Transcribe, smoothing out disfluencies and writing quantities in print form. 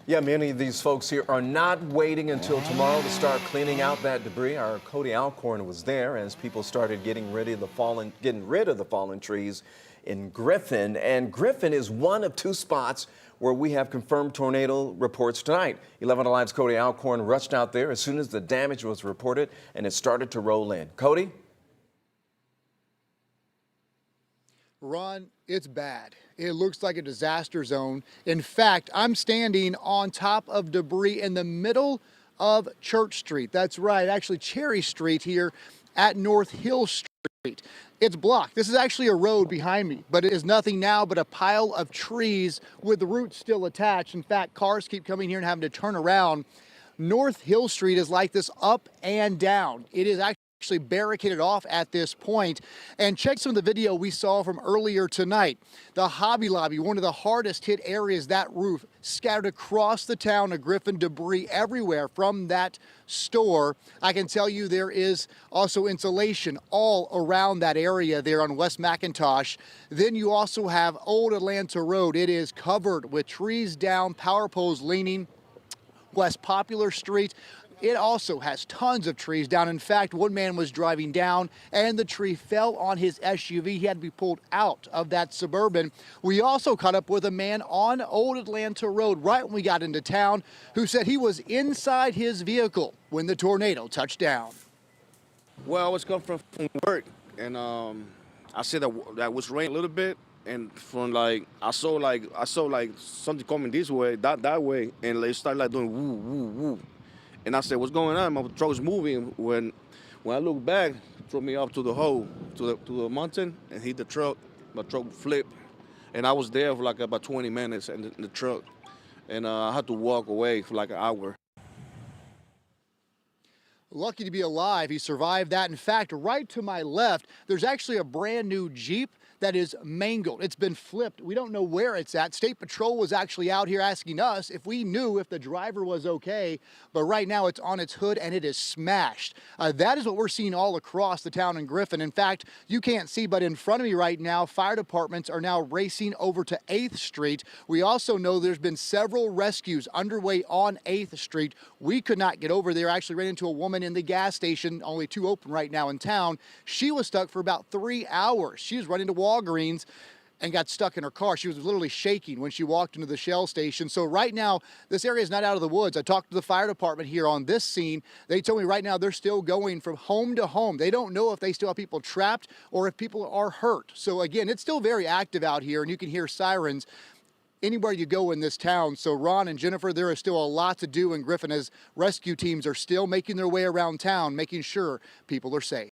Yeah, many of these folks here are not waiting until tomorrow to start cleaning out that debris. Our Cody Alcorn was there as people started getting rid of the fallen trees in Griffin. And Griffin is one of two spots where we have confirmed tornado reports tonight. 11 Alive's Cody Alcorn rushed out there as soon as the damage was reported and it started to roll in. Cody? Ron, it's bad. It looks like a disaster zone. In fact, I'm standing on top of debris in the middle of Church Street. That's right, actually Cherry Street here at North Hill Street. It's blocked. This is actually a road behind me, but it is nothing now but a pile of trees with the roots still attached. In fact, cars keep coming here and having to turn around. North Hill Street is like this up and down. It is actually barricaded off at this point. And check some of the video we saw from earlier tonight. The Hobby Lobby, one of the hardest hit areas, that roof scattered across the town of Griffin, debris everywhere from that store. I can tell you there is also insulation all around that area there on West McIntosh. Then you also have Old Atlanta Road. It is covered with trees down, power poles leaning. West Popular Street, it also has tons of trees down. In fact, one man was driving down and the tree fell on his SUV. He had to be pulled out of that Suburban. We also caught up with a man on Old Atlanta Road right when we got into town who said he was inside his vehicle when the tornado touched down. Well, I was coming from work, and I said that was raining a little bit, and from I saw something coming this way, that way, and they started doing woo woo woo. And I said, "What's going on?" My truck was moving. When I looked back, threw me up to the hole, to the mountain, and hit the truck. My truck flipped, and I was there for about 20 minutes in the truck, and I had to walk away for an hour. Lucky to be alive, he survived that. In fact, right to my left, there's actually a brand new Jeep that is mangled. It's been flipped. We don't know where it's at. State Patrol was actually out here asking us if we knew if the driver was okay, but right now it's on its hood and it is smashed. That is what we're seeing all across the town in Griffin. In fact, you can't see, but in front of me right now, fire departments are now racing over to 8th Street. We also know there's been several rescues underway on 8th Street. We could not get over there. Actually ran into a woman in the gas station, only 2 open right now in town. She was stuck for about 3 hours. She was running to Walgreens and got stuck in her car. She was literally shaking when she walked into the Shell station. So right now, this area is not out of the woods. I talked to the fire department here on this scene. They told me right now they're still going from home to home. They don't know if they still have people trapped or if people are hurt. So again, it's still very active out here, and you can hear sirens anywhere you go in this town. So Ron and Jennifer, there is still a lot to do in Griffin as rescue teams are still making their way around town, making sure people are safe.